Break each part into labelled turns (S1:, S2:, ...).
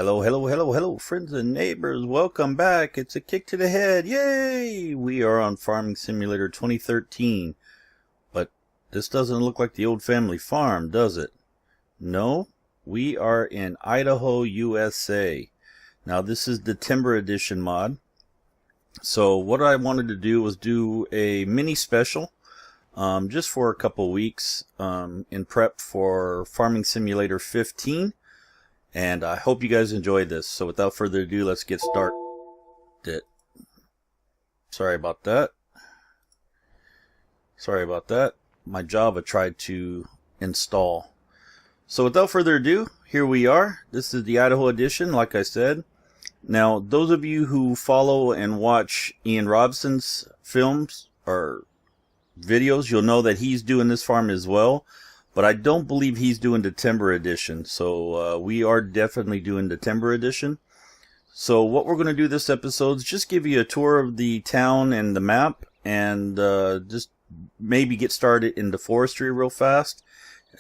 S1: Hello, hello, hello, hello, friends and neighbors. Welcome back. It's a kick to the head. Yay! We are on Farming Simulator 2013. But this doesn't look like the old family farm, does it? No, we are in Idaho, USA. Now, this is the Timber Edition mod. So what I wanted to do was do a mini special just for a couple weeks in prep for Farming Simulator 15. And I hope you guys enjoyed this. So without further ado, let's get started. Sorry about that. My Java tried to install. So without further ado, here we are. This is the Idaho edition, like I said. Now, those of you who follow and watch Ian Robson's films or videos, you'll know that he's doing this farm as well. But I don't believe he's doing the Timber Edition. So we are definitely doing the Timber Edition. So what we're going to do this episode is just give you a tour of the town and the map. And just maybe get started in the forestry real fast.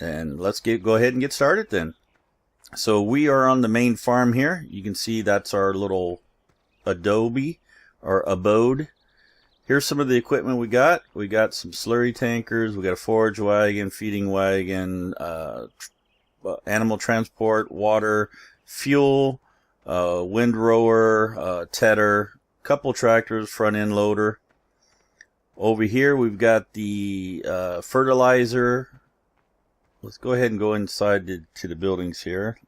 S1: And let's go ahead and get started then. So we are on the main farm here. You can see that's our little adobe or abode. Here's some of the equipment we got. We got some slurry tankers. We got a forage wagon, feeding wagon, animal transport, water, fuel, windrower, tedder, couple tractors, front end loader. Over here we've got the fertilizer. Let's go ahead and go inside to the buildings here.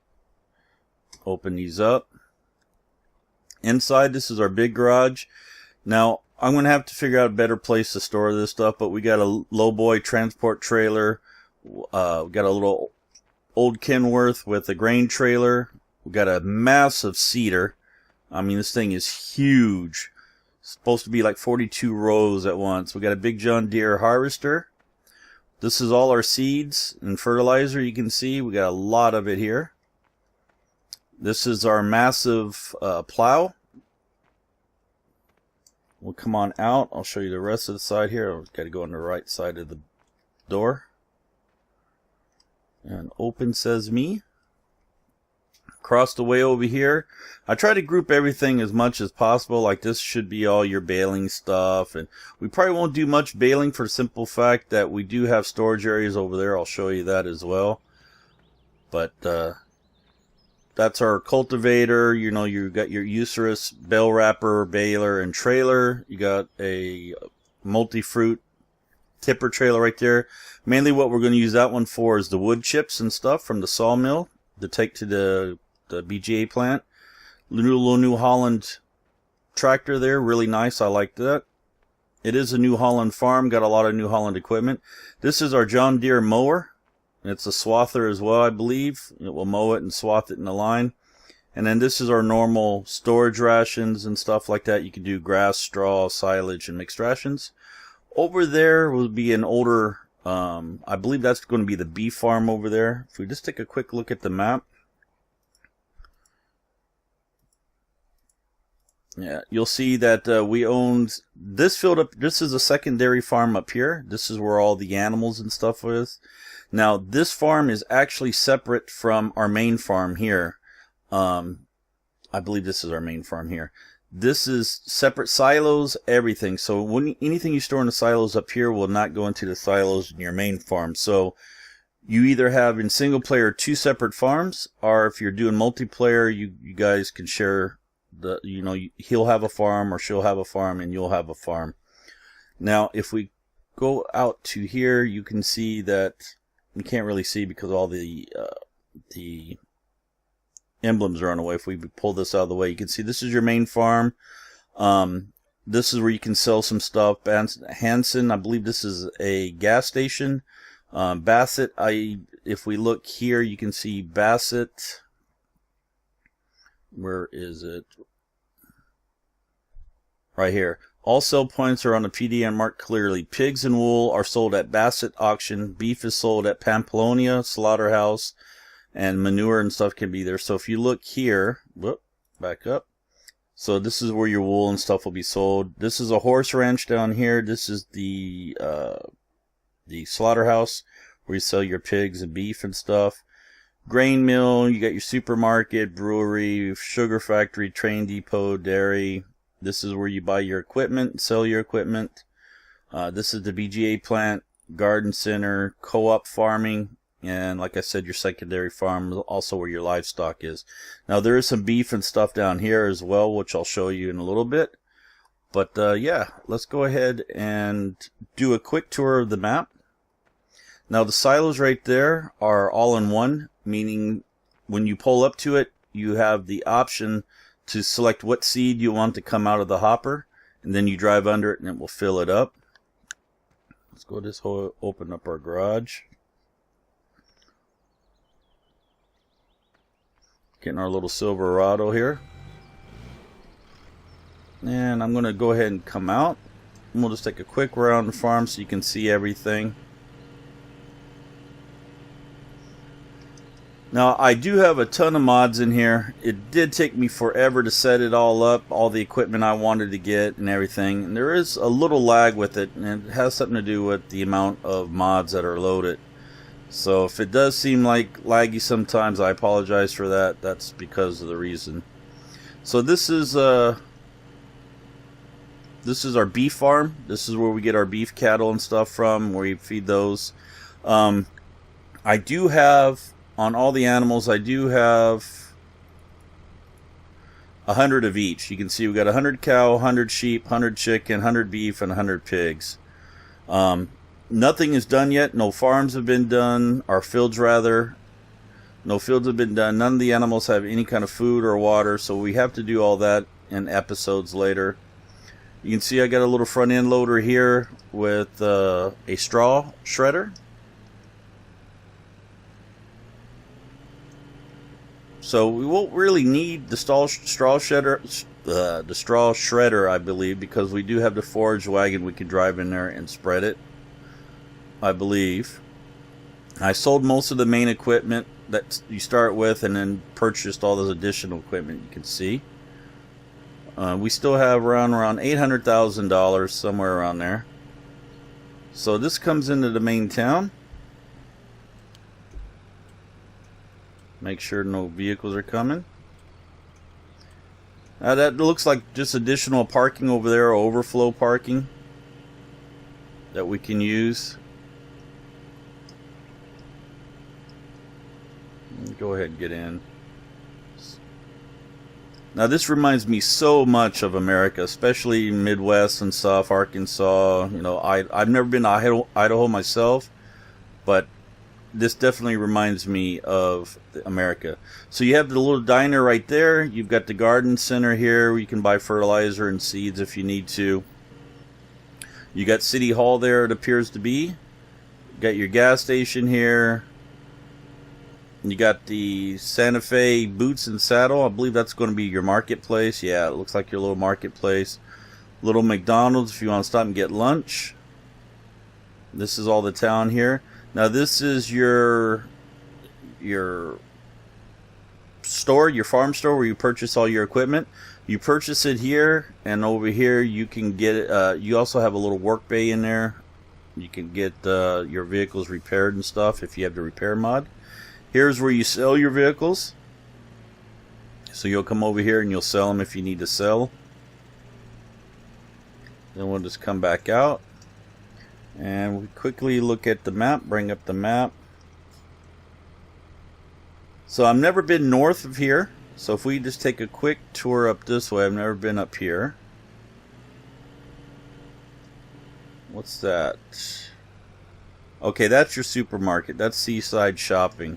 S1: Open these up. Inside, this is our big garage. Now, I'm going to have to figure out a better place to store this stuff, but we got a lowboy transport trailer. We got a little old Kenworth with a grain trailer. We got a massive cedar. I mean, this thing is huge. It's supposed to be like 42 rows at once. We got a big John Deere harvester. This is all our seeds and fertilizer. You can see we got a lot of it here. This is our massive plow. We'll come on out. I'll show you the rest of the side here. I've got to go on the right side of the door. And open says me. Across the way over here, I try to group everything as much as possible. Like this should be all your baling stuff. And we probably won't do much baling for the simple fact that we do have storage areas over there. I'll show you that as well. But that's our cultivator. You know, you got your Usurus, bell wrapper, baler, and trailer. You got a multi-fruit tipper trailer right there. Mainly what we're going to use that one for is the wood chips and stuff from the sawmill to take to the BGA plant. Little New Holland tractor there. Really nice. I like that. It is a New Holland farm. Got a lot of New Holland equipment. This is our John Deere mower. It's a swather as well, I believe. It will mow it and swath it in the line. And then this is our normal storage rations and stuff like that. You can do grass, straw, silage, and mixed rations. Over there will be an older, I believe that's going to be the beef farm over there. If we just take a quick look at the map. Yeah, you'll see that we owned this field up. This is a secondary farm up here. This is where all the animals and stuff is. Now, this farm is actually separate from our main farm here. I believe this is our main farm here. This is separate silos, everything. So when anything you store in the silos up here will not go into the silos in your main farm. So you either have in single player 2 separate farms, or if you're doing multiplayer, you guys can share the, you know, he'll have a farm or she'll have a farm and you'll have a farm. Now, if we go out to here, you can see that you can't really see because all the emblems are on the way. If we pull this out of the way, you can see this is your main farm. This is where you can sell some stuff. Hanson, I believe this is a gas station. Bassett, if we look here, you can see Bassett. Where is it? Right here. All sell points are on the PDN marked clearly. Pigs and wool are sold at Bassett auction. Beef is sold at Pamplona slaughterhouse. And manure and stuff can be there. So if you look here, whoop, back up. So this is where your wool and stuff will be sold. This is a horse ranch down here. This is the slaughterhouse where you sell your pigs and beef and stuff. grain mill, you got your supermarket, brewery, sugar factory, train depot, dairy. This is where you buy your equipment, sell your equipment. This is the BGA plant, garden center, co-op farming, and like I said, your secondary farm, also where your livestock is. Now there is some beef and stuff down here as well, which I'll show you in a little bit. But yeah, let's go ahead and do a quick tour of the map. Now the silos right there are all in one, meaning when you pull up to it, you have the option to select what seed you want to come out of the hopper, and then you drive under it and it will fill it up. Let's go this whole, open up our garage. Getting our little Silverado here. And I'm going to go ahead and come out. And we'll just take a quick round the farm so you can see everything. Now I do have a ton of mods in here. It did take me forever to set it all up, all the equipment I wanted to get and everything. And there is a little lag with it, and it has something to do with the amount of mods that are loaded. So if it does seem like laggy sometimes, I apologize for that. That's because of the reason. So this is our beef farm. This is where we get our beef cattle and stuff from, where we feed those. I do have, on all the animals, I do have 100 of each. You can see we got 100 cow, 100 sheep, 100 chicken, 100 beef, and 100 pigs. Nothing is done yet. No farms have been done, or fields rather. No fields have been done. None of the animals have any kind of food or water, so we have to do all that in episodes later. You can see I got a little front end loader here with a straw shredder. So we won't really need the straw shredder, I believe, because we do have the forage wagon. We can drive in there and spread it, I believe. I sold most of the main equipment that you start with, and then purchased all this additional equipment you can see. We still have around $800,000, somewhere around there. So this comes into the main town. Make sure no vehicles are coming. That looks like just additional parking over there, or overflow parking that we can use. Go ahead and get in. Now this reminds me so much of America, especially Midwest and stuff, Arkansas. You know, I've never been to Idaho myself, but this definitely reminds me of America. So you have the little diner right there. You've got the garden center here where you can buy fertilizer and seeds if you need to. You got City Hall there, it appears to be. You got your gas station here. You got the Santa Fe Boots and Saddle. I believe that's going to be your marketplace. Yeah, it looks like your little marketplace. Little McDonald's if you want to stop and get lunch. This is all the town here. Now this is your store, your farm store, where you purchase all your equipment. You purchase it here, and over here you can get it. You also have a little work bay in there. You can get your vehicles repaired and stuff if you have the repair mod. Here's where you sell your vehicles. So you'll come over here and you'll sell them if you need to sell. Then we'll just come back out. And we quickly look at the map, bring up the map. So I've never been north of here. So if we just take a quick tour up this way, I've never been up here. What's that? Okay, that's your supermarket. That's Seaside Shopping.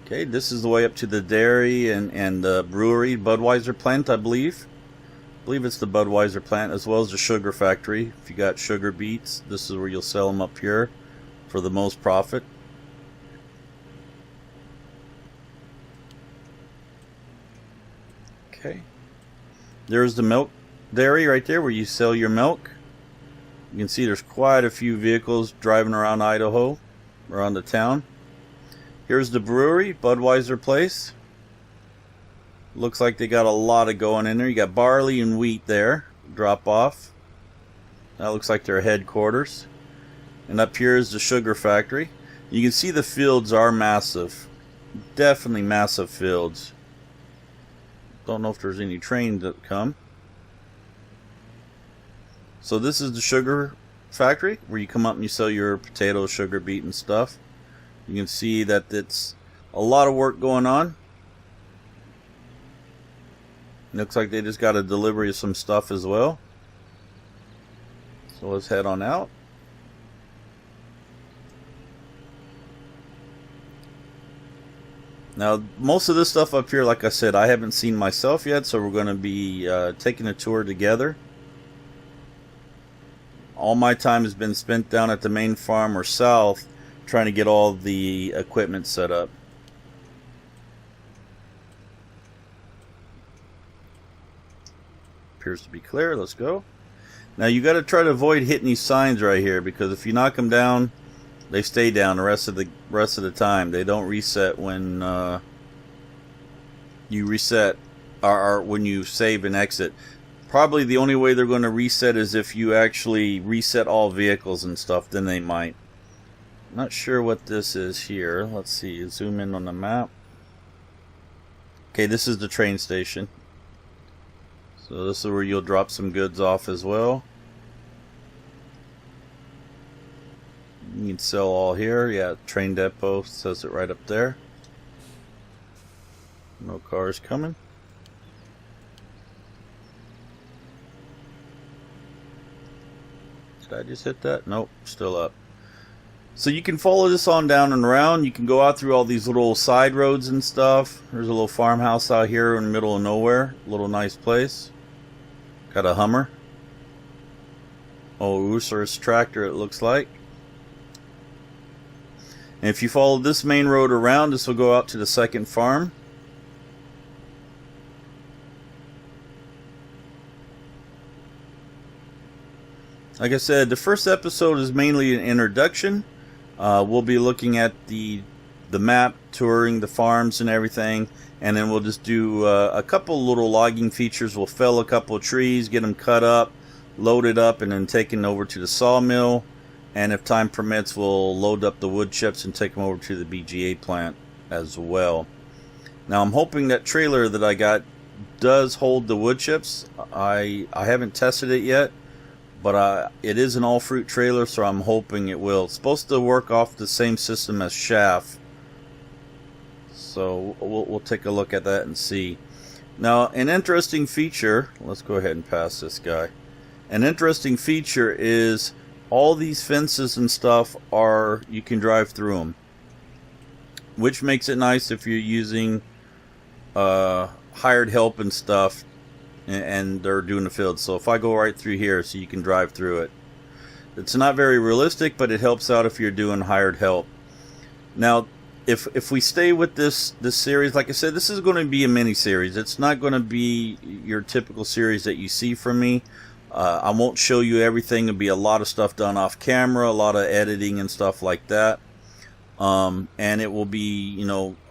S1: Okay, this is the way up to the dairy and the brewery, Budweiser plant, I believe. I believe it's the Budweiser plant, as well as the sugar factory. If you got sugar beets, this is where you'll sell them up here for the most profit. Okay. There's the milk dairy right there where you sell your milk. You can see there's quite a few vehicles driving around Idaho, around the town. Here's the brewery, Budweiser Place. Looks like they got a lot of going in there. You got barley and wheat there, drop off. That looks like their headquarters. And up here is the sugar factory. You can see the fields are massive. Definitely massive fields. Don't know if there's any trains that come. So this is the sugar factory where you come up and you sell your potatoes, sugar beet and stuff. You can see that it's a lot of work going on. Looks like they just got a delivery of some stuff as well. So let's head on out. Now, most of this stuff up here, like I said, I haven't seen myself yet, so we're going to be taking a tour together. All my time has been spent down at the main farm or south trying to get all the equipment set up. Appears to be clear. Let's go. Now, you got to try to avoid hitting these signs right here, because if you knock them down, they stay down the rest of the time. They don't reset when you reset or when you save and exit. Probably the only way they're going to reset is if you actually reset all vehicles and stuff. Then they might. Not sure what this is here. Let's see. Zoom in on the map. Okay, this is the train station. So this is where you'll drop some goods off as well. You can sell all here. Yeah, train depot says it right up there. No cars coming. Did I just hit that? Nope, still up. So you can follow this on down and around. You can go out through all these little side roads and stuff. There's a little farmhouse out here in the middle of nowhere. Little nice place. Got a Hummer. Oh, Ursus tractor it looks like. And if you follow this main road around, this will go out to the second farm. Like I said, the first episode is mainly an introduction. We'll be looking at the map, touring the farms and everything, and then we'll just do a couple little logging features. We'll fell a couple of trees, get them cut up, loaded up, and then taken over to the sawmill. And if time permits, we'll load up the wood chips and take them over to the BGA plant as well. Now, I'm hoping that trailer that I got does hold the wood chips. I haven't tested it yet, but it is an all-fruit trailer, so I'm hoping it will. It's supposed to work off the same system as chaff. So we'll take a look at that and see. Now, an interesting feature, let's go ahead and pass this guy. An interesting feature is all these fences and stuff you can drive through them, which makes it nice if you're using hired help and stuff and they're doing the field. So if I go right through here, so you can drive through it. It's not very realistic, but it helps out if you're doing hired help. Now, if we stay with this series, like I said, this is going to be a mini series. It's not going to be your typical series that you see from me. I won't show you everything. There'll be a lot of stuff done off camera, a lot of editing and stuff like that. And it will be,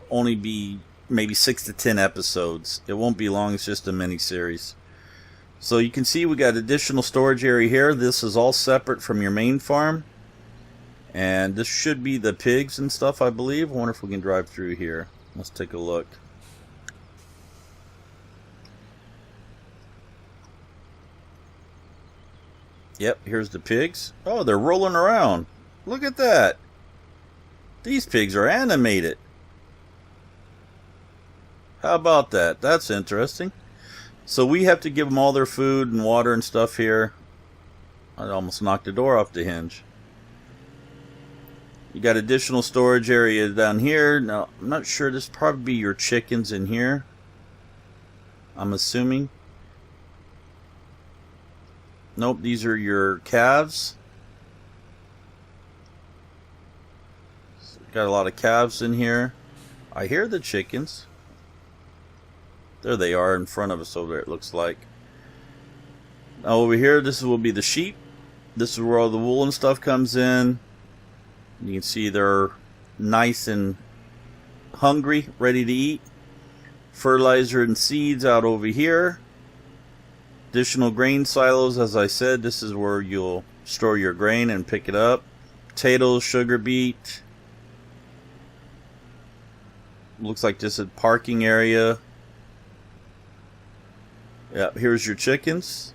S1: only be maybe 6 to 10 episodes. It won't be long. It's just a mini series. So you can see we got additional storage area here. This is all separate from your main farm. And this should be the pigs and stuff, I believe. I wonder if we can drive through here. Let's take a look. Yep, here's the pigs. Oh, they're rolling around. Look at that. These pigs are animated. How about that? That's interesting. So we have to give them all their food and water and stuff here. I almost knocked the door off the hinge. You got additional storage area down here. Now, I'm not sure. This probably be your chickens in here, I'm assuming. Nope, these are your calves. Got a lot of calves in here. I hear the chickens. There they are in front of us over there, it looks like. Now over here, this will be the sheep. This is where all the wool and stuff comes in. You can see they're nice and hungry, ready to eat. Fertilizer and seeds out over here. Additional grain silos, as I said, this is where you'll store your grain and pick it up. Potatoes, sugar beet, looks like this is a parking area. Yeah, here's your chickens.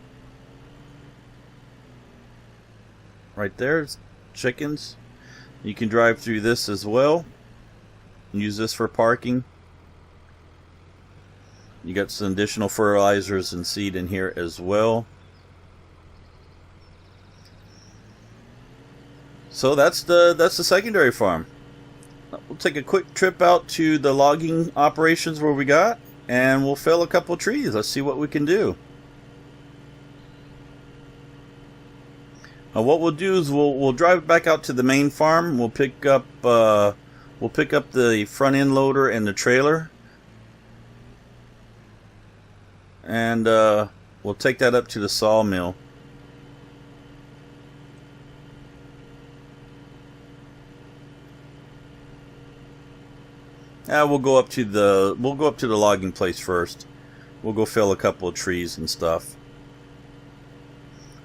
S1: Right there, chickens. You can drive through this as well. Use this for parking. You got some additional fertilizers and seed in here as well. So that's the secondary farm. We'll take a quick trip out to the logging operations where we got, and we'll fell a couple trees. Let's see what we can do. Now what we'll do is we'll drive back out to the main farm. We'll pick up the front end loader and the trailer, and we'll take that up to the sawmill. We'll go up to the logging place first. We'll go fell a couple of trees and stuff.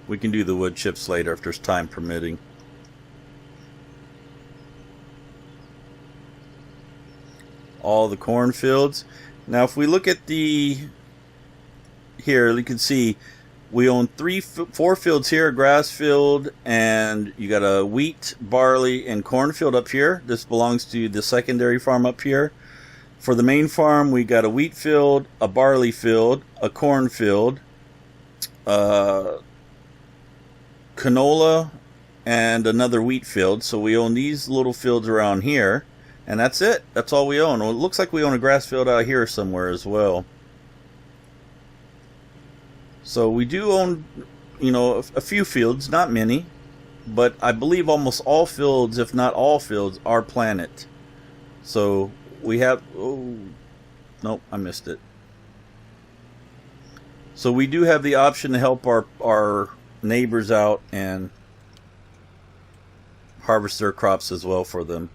S1: We can do the wood chips later if there's time permitting. All the cornfields. Now if we look at here, you can see we own 4 fields here, a grass field, and you got a wheat, barley, and cornfield up here. This belongs to the secondary farm up here. For the main farm, we got a wheat field, a barley field, a cornfield, canola, and another wheat field. So we own these little fields around here, and that's it. That's all we own. Well, it looks like we own a grass field out here somewhere as well. So we do own, a few fields, not many, but I believe almost all fields, if not all fields, are planted. So we have, oh, nope, I missed it. So we do have the option to help our neighbors out and harvest their crops as well for them.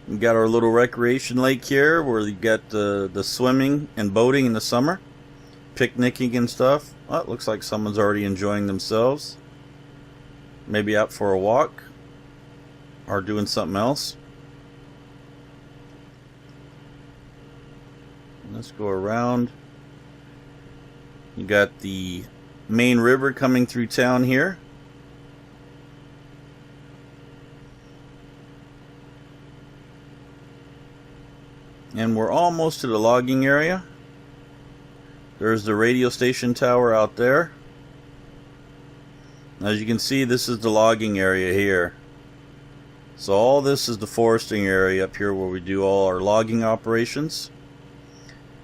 S1: We got our little recreation lake here where you got the swimming and boating in the summer, picnicking and stuff. Oh, it looks like someone's already enjoying themselves. Maybe out for a walk or doing something else. Let's go around. You got the main river coming through town here. And we're almost to the logging area. There's the radio station tower out there. As you can see, this is the logging area here. So all this is the foresting area up here where we do all our logging operations.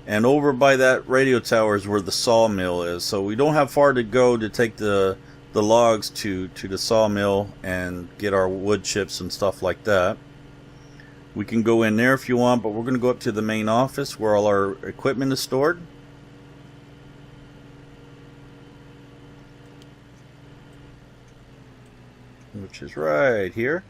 S1: And over by that radio tower is where the sawmill is. So we don't have far to go to take the logs to the sawmill and get our wood chips and stuff like that. We can go in there if you want, but we're going to go up to the main office where all our equipment is stored. Which is right here.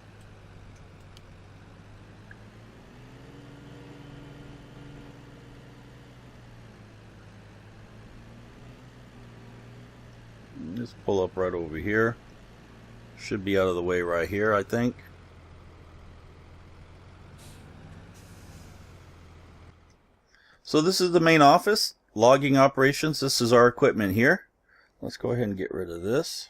S1: Just pull up right over here. Should be out of the way right here, I think. So this is the main office, logging operations. This is our equipment here. Let's go ahead and get rid of this.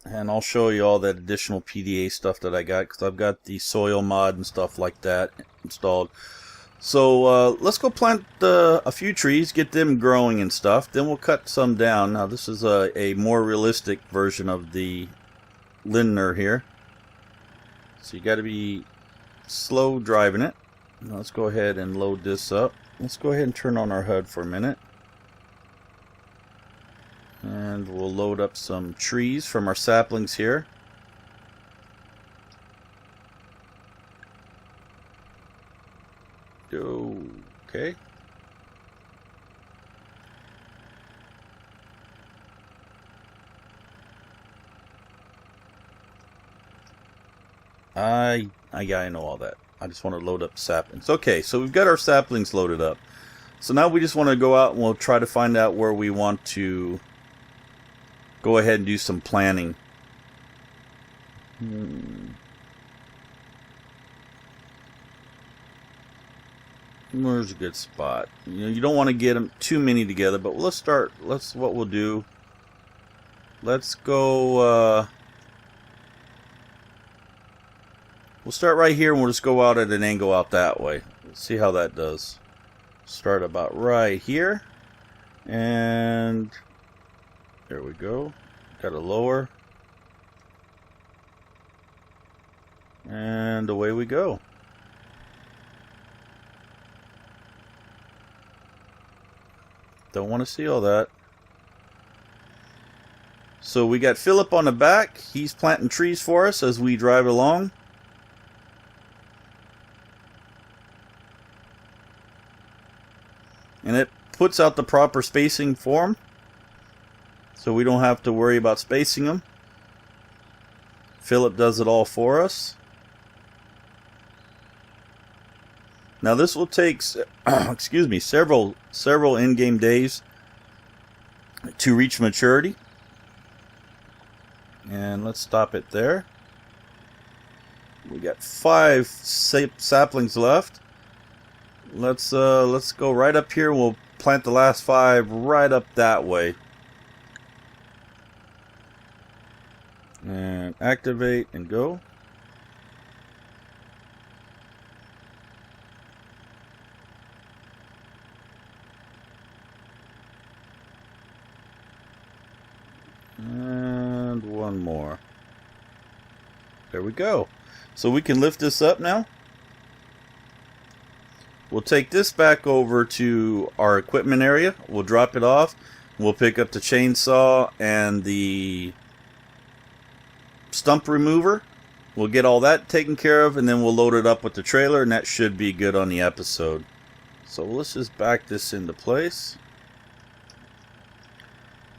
S1: And I'll show you all that additional PDA stuff that I got, because I've got the soil mod and stuff like that installed. So let's go plant a few trees, get them growing and stuff. Then we'll cut some down. Now this is a more realistic version of the Lindner here. So you got to be slow driving it. Now let's go ahead and load this up. Let's go ahead and turn on our HUD for a minute. And we'll load up some trees from our saplings here. Okay. I know all that. I just want to load up saplings. Okay, so we've got our saplings loaded up. So now we just want to go out and we'll try to find out where we want to go ahead and do some planting. Where's a good spot? You know, you don't want to get them too many together, but let's start. What we'll do. Let's go. We'll start right here, and we'll just go out at an angle out that way. Let's see how that does. Start about right here, and there we go. Got a lower, and away we go. Don't want to see all that. So we got Philip on the back. He's planting trees for us as we drive along. And it puts out the proper spacing for them, so we don't have to worry about spacing them. Philip does it all for us. Now this will take, excuse me, several in-game days to reach maturity. And let's stop it there. We got 5 saplings left. Let's go right up here. We'll plant the last 5 right up that way. And activate and go. And one more. There we go. So we can lift this up now. We'll take this back over to our equipment area. We'll drop it off. We'll pick up the chainsaw and the stump remover. We'll get all that taken care of, and then we'll load it up with the trailer, and that should be good on the episode. So let's just back this into place.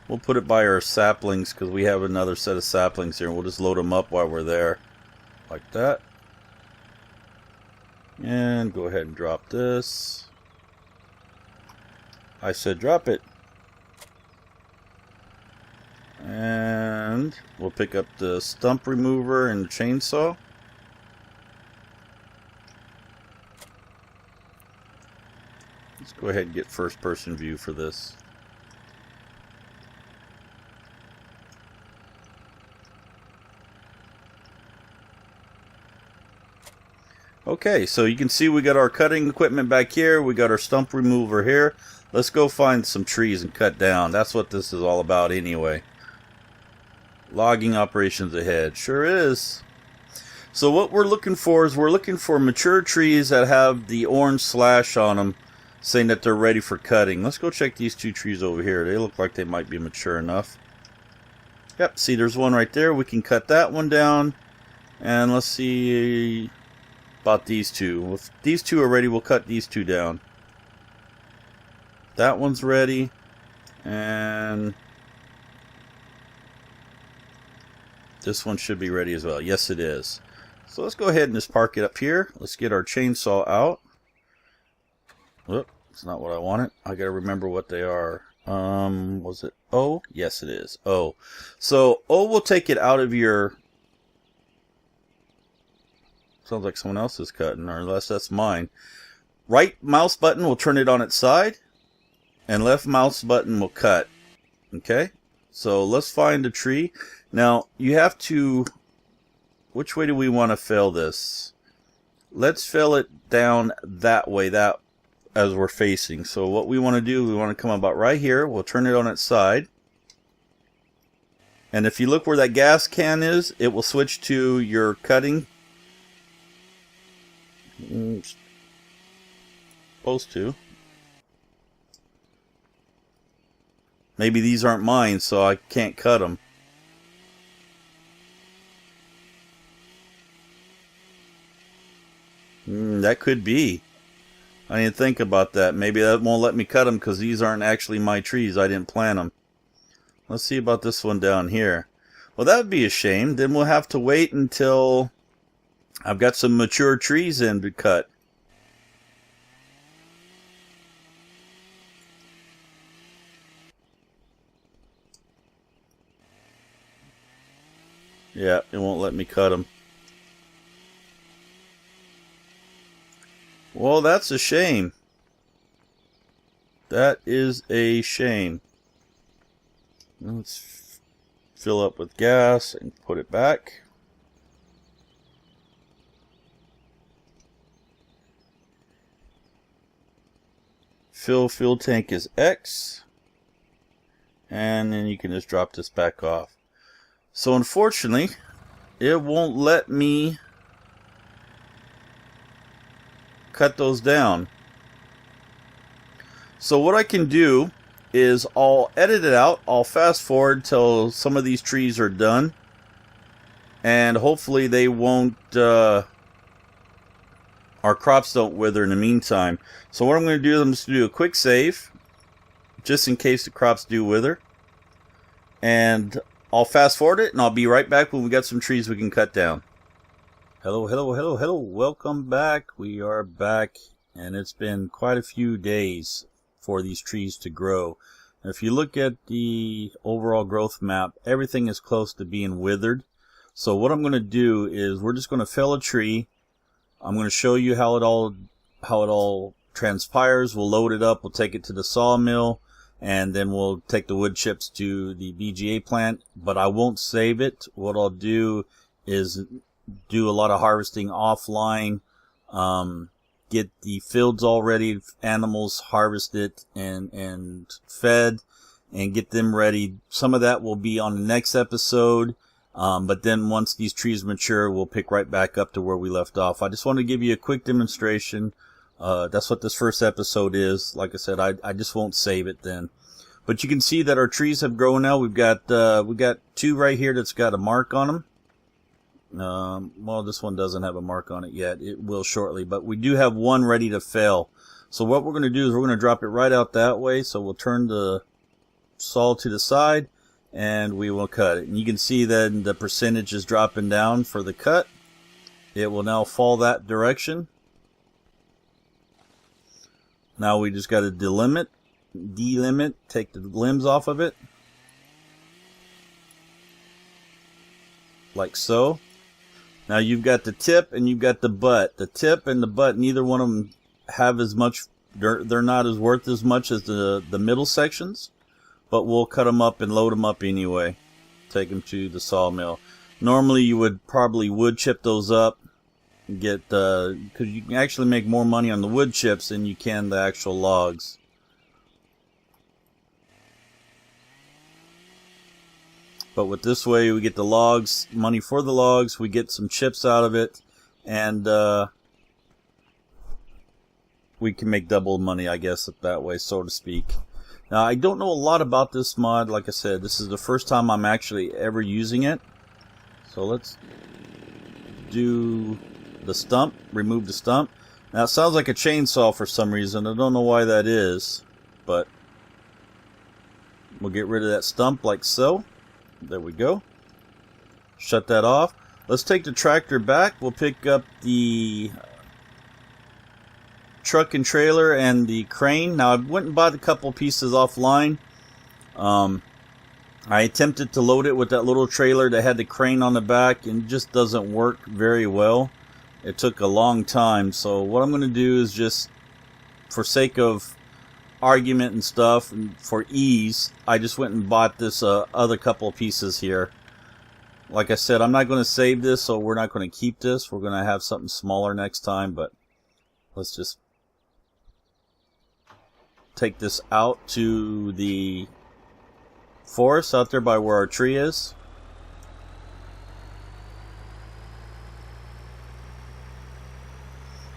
S1: We'll put it by our saplings because we have another set of saplings here. We'll just load them up while we're there. Like that. And go ahead and drop this. I said drop it. And we'll pick up the stump remover and the chainsaw. Let's go ahead and get first person view for this. Okay, so you can see we got our cutting equipment back here. We got our stump remover here. Let's go find some trees and cut down. That's what this is all about anyway. Logging operations ahead. Sure is. So what we're looking for is we're looking for mature trees that have the orange slash on them saying that they're ready for cutting. Let's go check these 2 trees over here. They look like they might be mature enough. Yep, see there's one right there. We can cut that one down. And let's see about these 2. If these 2 are ready, we'll cut these 2 down. That one's ready. And this one should be ready as well. Yes, it is. So let's go ahead and just park it up here. Let's get our chainsaw out. Whoop, it's not what I wanted. I gotta remember what they are. Was it O? Yes, it is. O. So O will take it out of your... Sounds like someone else is cutting, or unless that's mine. Right mouse button will turn it on its side, and left mouse button will cut. Okay? So let's find a tree. Now, you have to... Which way do we want to fill this? Let's fill it down that way, that as we're facing. So what we want to do, we want to come about right here. We'll turn it on its side. And if you look where that gas can is, it will switch to your cutting. Supposed to. Maybe these aren't mine, so I can't cut them. That could be. I didn't think about that. Maybe that won't let me cut them because these aren't actually my trees. I didn't plant them. Let's see about this one down here. Well, that would be a shame. Then we'll have to wait until I've got some mature trees in to cut. Yeah, it won't let me cut them. Well, that's a shame. That is a shame. Let's fill up with gas and put it back. Fill fuel tank is X. And then you can just drop this back off. So unfortunately, it won't let me cut those down. So what I can do is I'll edit it out. I'll fast forward till some of these trees are done, and hopefully they won't our crops don't wither in the meantime. So what I'm going to do is I'm just going to do a quick save just in case the crops do wither, and I'll fast forward it and I'll be right back when we got some trees we can cut down. Hello, welcome back. We are back, and it's been quite a few days for these trees to grow. If you look at the overall growth map, everything is close to being withered. So what I'm going to do is we're just going to fell a tree. I'm going to show you how it all transpires. We'll load it up, we'll take it to the sawmill, and then we'll take the wood chips to the BGA plant, but I won't save it. What I'll do is do a lot of harvesting offline, get the fields all ready, animals harvested and fed, and get them ready. Some of that will be on the next episode, but then once these trees mature, we'll pick right back up to where we left off. I just want to give you a quick demonstration. That's what this first episode is. Like I said, I just won't save it then. But you can see that our trees have grown now. We got two right here that's got a mark on them. Well, this one doesn't have a mark on it yet. It will shortly, but we do have one ready to fell. So what we're going to do is we're going to drop it right out that way. So we'll turn the saw to the side and we will cut it. And you can see that the percentage is dropping down for the cut. It will now fall that direction. Now we just got to delimit, take the limbs off of it. Like so. Now you've got the tip and you've got the butt. The tip and the butt, neither one of them have as much, they're not as worth as much as the middle sections, but we'll cut them up and load them up anyway. Take them to the sawmill. Normally you would probably wood chip those up, get, because you can actually make more money on the wood chips than you can the actual logs. But with this way, we get the logs, money for the logs, we get some chips out of it, and we can make double money, I guess, that way, so to speak. Now, I don't know a lot about this mod. Like I said, this is the first time I'm actually ever using it. So let's do the stump, remove the stump. Now, it sounds like a chainsaw for some reason. I don't know why that is, but we'll get rid of that stump like so. There we go. Shut that off. Let's take the tractor back. We'll pick up the truck and trailer and the crane. Now I went and bought a couple pieces offline. I attempted to load it with that little trailer that had the crane on the back, and it just doesn't work very well. It took a long time. So what I'm going to do is just, for sake of argument and stuff, and for ease, I just went and bought this other couple of pieces here. Like I said, I'm not going to save this, so we're not going to keep this. We're going to have something smaller next time, but let's just take this out to the forest out there by where our tree is.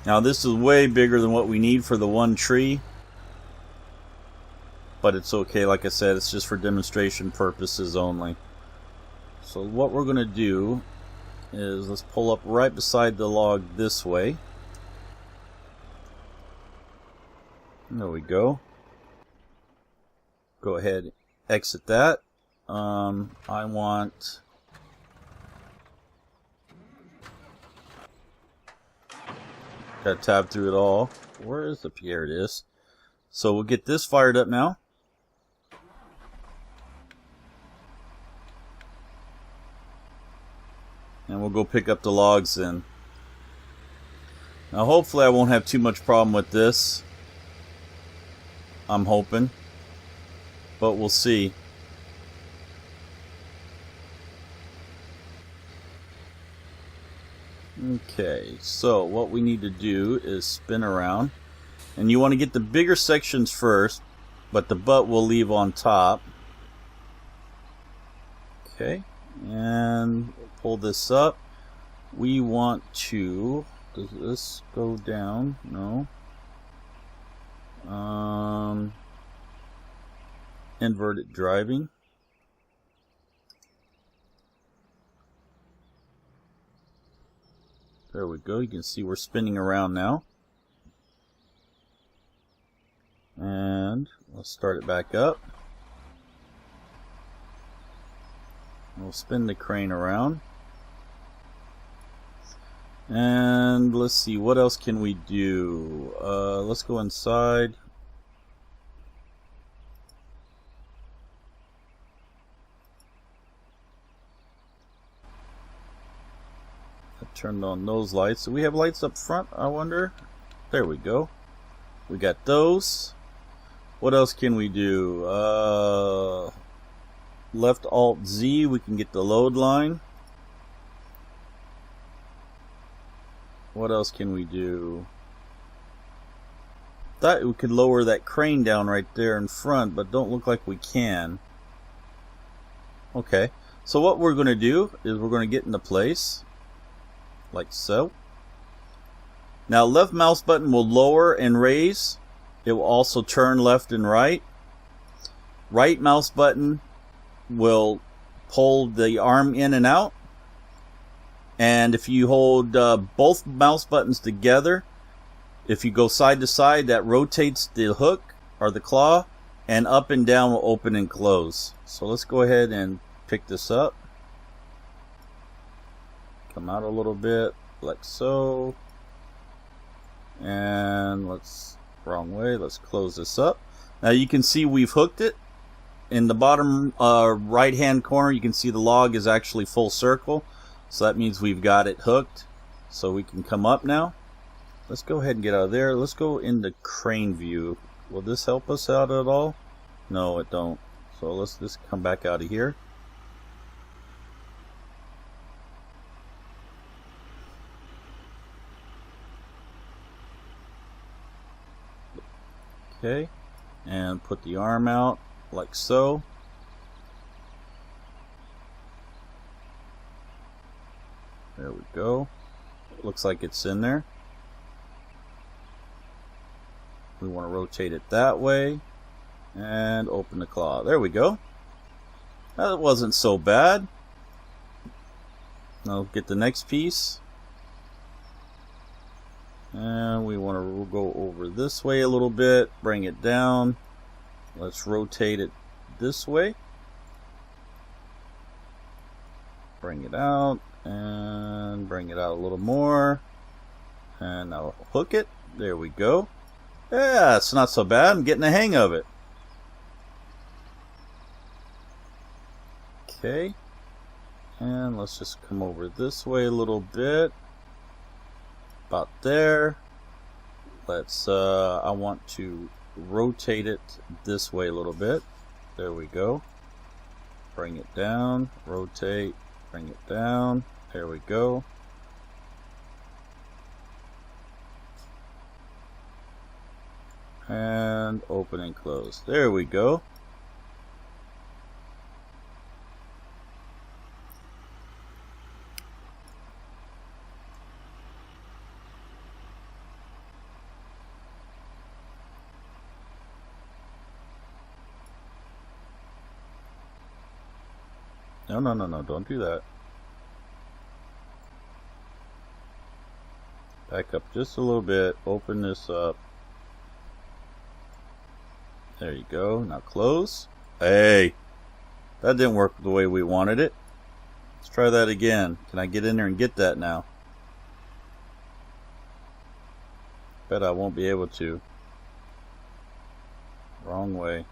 S1: Now this is way bigger than what we need for the one tree, but it's okay. Like I said, it's just for demonstration purposes only. So what we're going to do is let's pull up right beside the log this way. There we go. Go ahead, exit that. I want gotta tab through it all. Where is the here it is. So we'll get this fired up now. We'll go pick up the logs then. Now hopefully I won't have too much problem with this. I'm hoping. But we'll see. Okay, so what we need to do is spin around. And you want to get the bigger sections first, but the butt we'll leave on top. Okay, and we'll pull this up. We want to... Does this go down? No. Inverted driving. There we go. You can see we're spinning around now. And let's start it back up. We'll spin the crane around. And let's see, what else can we do? Let's go inside. I turned on those lights. Do we have lights up front, I wonder? There we go. We got those. What else can we do? Left Alt Z, we can get the load line. What else can we do? Thought we could lower that crane down right there in front, but don't look like we can. Okay, so what we're going to do is we're going to get into place, like so. Now left mouse button will lower and raise. It will also turn left and right. Right mouse button will pull the arm in and out. And if you hold both mouse buttons together, if you go side to side, that rotates the hook or the claw, and up and down will open and close. So let's go ahead and pick this up. Come out a little bit, like so. And wrong way, let's close this up. Now you can see we've hooked it. In the bottom right hand corner, you can see the log is actually full circle. So that means we've got it hooked. So we can come up now. Let's go ahead and get out of there. Let's go into crane view. Will this help us out at all? No, it don't. So let's just come back out of here. Okay, and put the arm out like so. There we go. Looks like it's in there. We want to rotate it that way and open the claw. There we go. That wasn't so bad. Now get the next piece. And we want to go over this way a little bit, bring it down. Let's rotate it this way. Bring it out and bring it out a little more. And now hook it. There we go. Yeah, it's not so bad. I'm getting the hang of it. Okay. And let's just come over this way a little bit. About there. Let's I want to rotate it this way a little bit. There we go. Bring it down, rotate, bring it down. There we go. And open and close. There we go. No, don't do that. Back up just a little bit, open this up. There you go, now close. Hey, that didn't work the way we wanted it. Let's try that again. Can I get in there and get that now? Bet I won't be able to. Wrong way.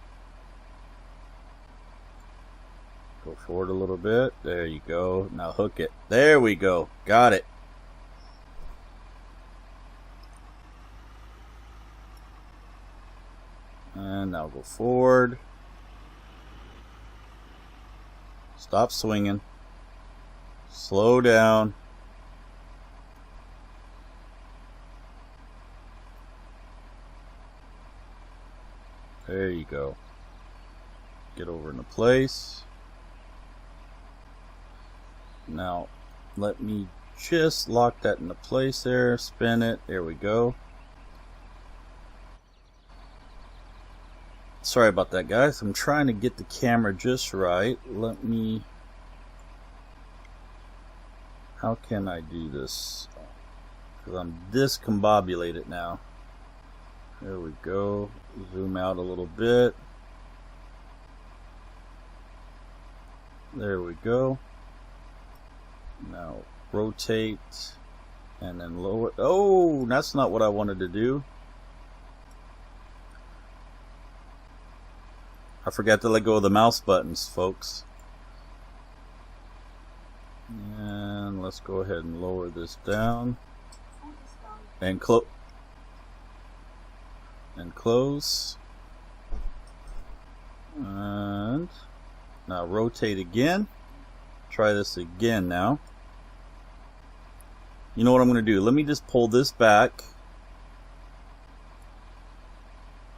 S1: Go forward a little bit. There you go. Now hook it. There we go. Got it. And now go forward. Stop swinging. Slow down. There you go. Get over into place. Now, let me just lock that into place there. Spin it. There we go. Sorry about that, guys. I'm trying to get the camera just right. Let me... How can I do this? Because I'm discombobulated now. There we go. Zoom out a little bit. There we go. Now rotate and then lower. Oh, that's not what I wanted to do. I forgot to let go of the mouse buttons, folks. And let's go ahead and lower this down. And close. And now rotate again. Try this again now. You know what I'm going to do? Let me just pull this back.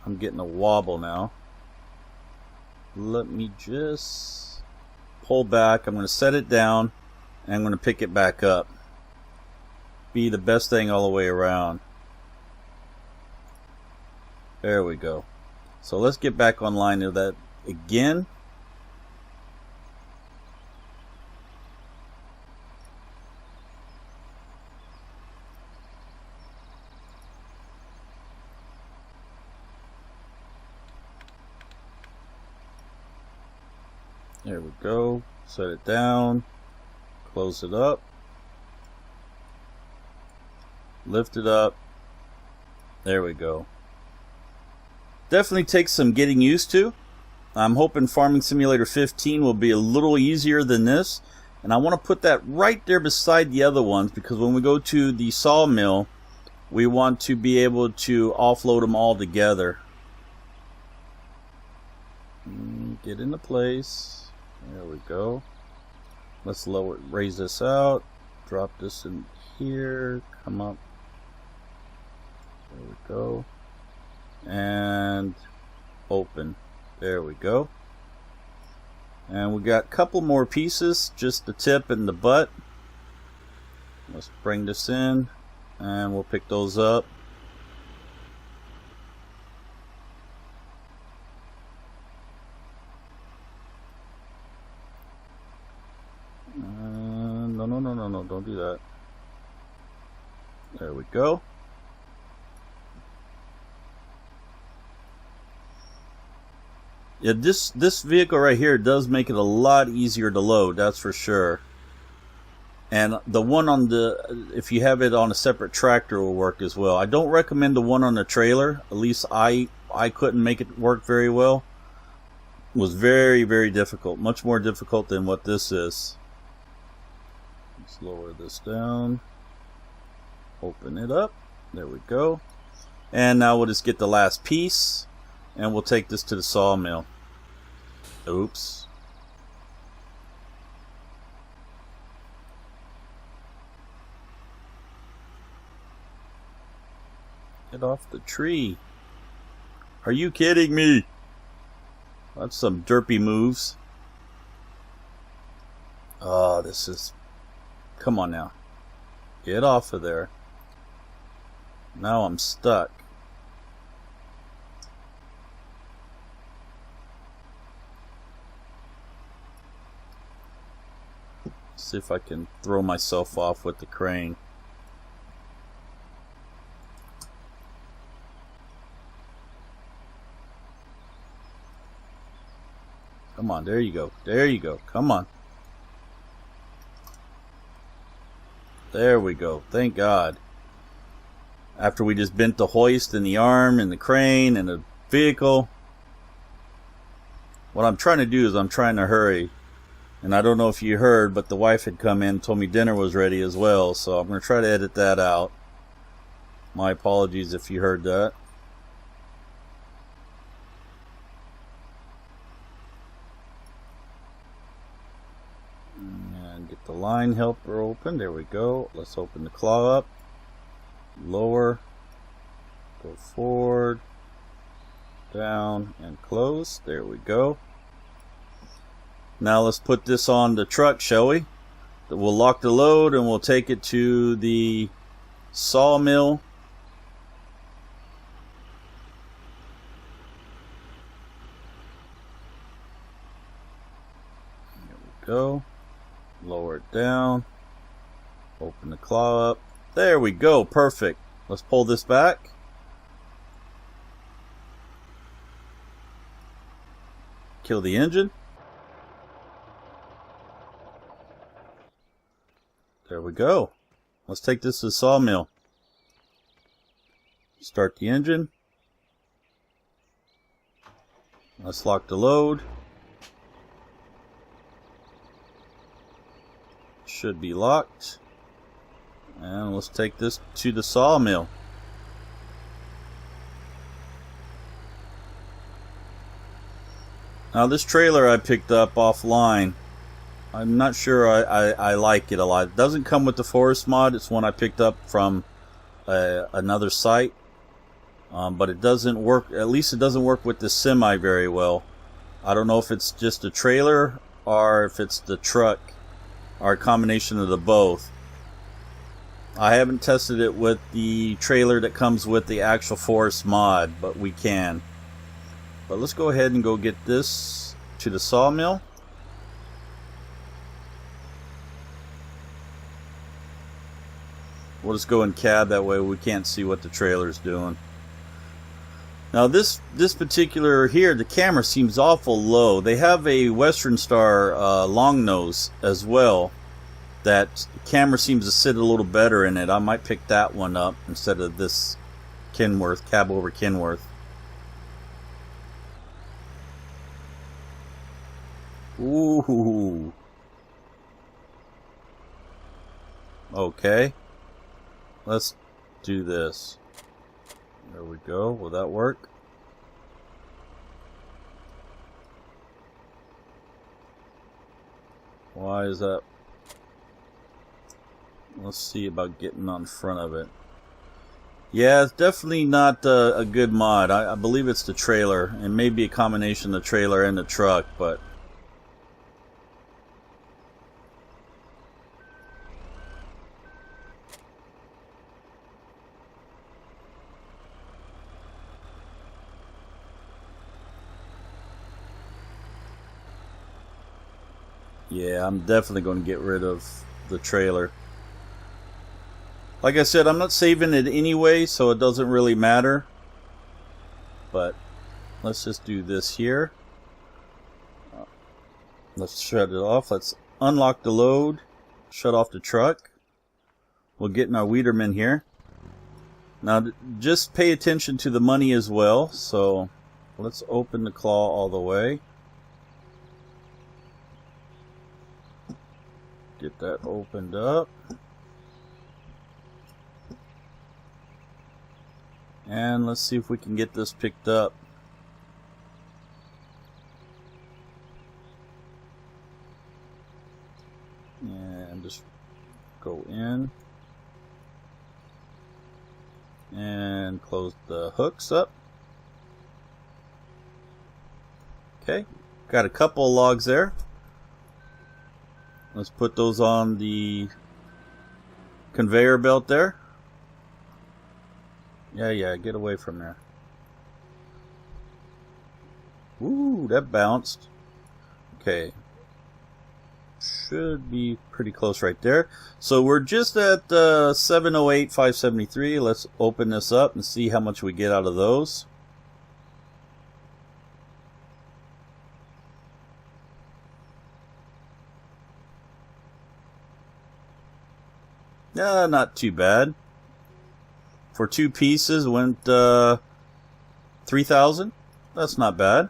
S1: I'm getting a wobble now. Let me just pull back. I'm going to set it down and I'm going to pick it back up. Be the best thing all the way around. There we go. So let's get back online to that again. There we go. Set it down. Close it up. Lift it up. There we go. Definitely takes some getting used to. I'm hoping Farming Simulator 15 will be a little easier than this. And I want to put that right there beside the other ones, because when we go to the sawmill, we want to be able to offload them all together. Get into place. There we go. Let's lower, raise this out. Drop this in here. Come up. There we go. And open. There we go. And we got a couple more pieces, just the tip and the butt. Let's bring this in and we'll pick those up. No, don't do that. There we go. Yeah, this vehicle right here does make it a lot easier to load, that's for sure. And the one on the, if you have it on a separate tractor, will work as well. I don't recommend the one on the trailer. At least I couldn't make it work very well. It was very, very difficult. Much more difficult than what this is. Let's lower this down. Open it up. There we go. And now we'll just get the last piece. And we'll take this to the sawmill. Oops. Get off the tree. Are you kidding me? That's some derpy moves. Oh, this is... Come on now. Get off of there. Now I'm stuck. See if I can throw myself off with the crane. Come on, there you go. There you go. Come on. There we go. Thank God. After we just bent the hoist and the arm and the crane and the vehicle. What I'm trying to do is I'm trying to hurry. And I don't know if you heard, but the wife had come in and told me dinner was ready as well. So I'm going to try to edit that out. My apologies if you heard that. And get the line helper open. There we go. Let's open the claw up. Lower. Go forward. Down and close. There we go. Now let's put this on the truck, shall we? We'll lock the load and we'll take it to the sawmill. There we go. Lower it down. Open the claw up. There we go. Perfect. Let's pull this back. Kill the engine. There we go. Let's take this to the sawmill. Start the engine. Let's lock the load. Should be locked. And let's take this to the sawmill. Now this trailer I picked up offline. I'm not sure I like it a lot. It doesn't come with the forest mod. It's one I picked up from another site. But it doesn't work, at least it doesn't work with the semi very well. I don't know if it's just the trailer or if it's the truck or a combination of the both. I haven't tested it with the trailer that comes with the actual forest mod, but we can. But let's go ahead and go get this to the sawmill. We'll just go in cab, that way we can't see what the trailer's doing. Now this particular here, the camera seems awful low. They have a Western Star long nose as well. That camera seems to sit a little better in it. I might pick that one up instead of this Kenworth, cab over Kenworth. Ooh. Okay. Let's do this. There we go. Will that work? Why is that? Let's see about getting on front of it. Yeah, it's definitely not a good mod. I believe it's the trailer. It may be a combination of the trailer and the truck, but... yeah, I'm definitely going to get rid of the trailer. Like I said, I'm not saving it anyway, so it doesn't really matter. But let's just do this here. Let's shut it off. Let's unlock the load. Shut off the truck. We'll get in our Weederman here. Now, just pay attention to the money as well. So let's open the claw all the way. Get that opened up. And let's see if we can get this picked up. And just go in. And close the hooks up. Okay, got a couple of logs there. Let's put those on the conveyor belt there. Yeah, get away from there. Ooh, that bounced. Okay. Should be pretty close right there. So we're just at 708,573. Let's open this up and see how much we get out of those. Not too bad. For 2 pieces went 3,000. That's not bad.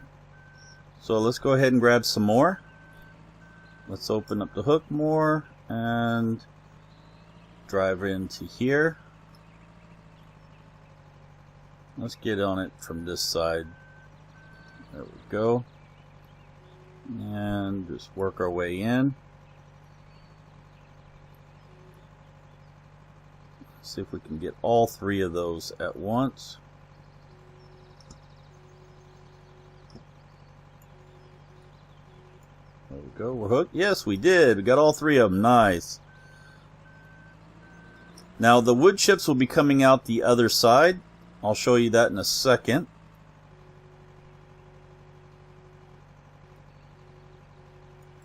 S1: So let's go ahead and grab some more. Let's open up the hook more and drive into here. Let's get on it from this side. There we go. And just work our way in. See if we can get all three of those at once. There we go. We're hooked. Yes, we did. We got all three of them. Nice. Now the wood chips will be coming out the other side. I'll show you that in a second.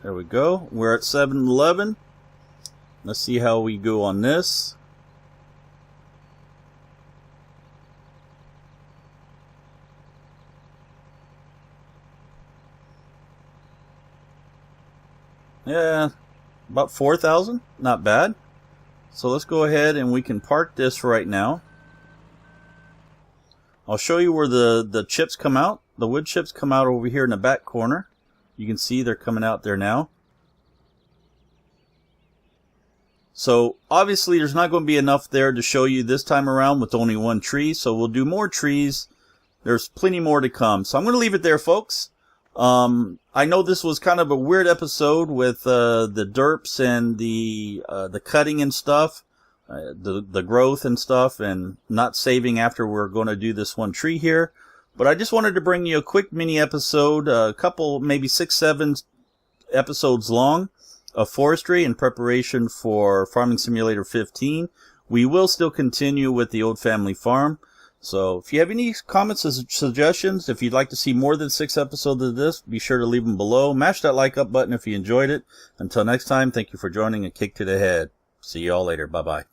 S1: There we go. We're at 7-11. Let's see how we go on this. Yeah, about 4,000. Not bad. So let's go ahead and we can park this right now. I'll show you where the chips come out. The wood chips come out over here in the back corner. You can see they're coming out there now. So obviously there's not going to be enough there to show you this time around with only one tree. So we'll do more trees. There's plenty more to come. So I'm going to leave it there, folks. I know this was kind of a weird episode with the derps and the cutting and stuff, the growth and stuff, and not saving after we're going to do this one tree here. But I just wanted to bring you a quick mini episode, a couple, maybe 6-7 episodes long of forestry in preparation for Farming Simulator 15. We will still continue with the old family farm. So if you have any comments or suggestions, if you'd like to see more than 6 episodes of this, be sure to leave them below. Mash that like up button if you enjoyed it. Until next time, thank you for joining Akiic to the Head. See you all later. Bye-bye.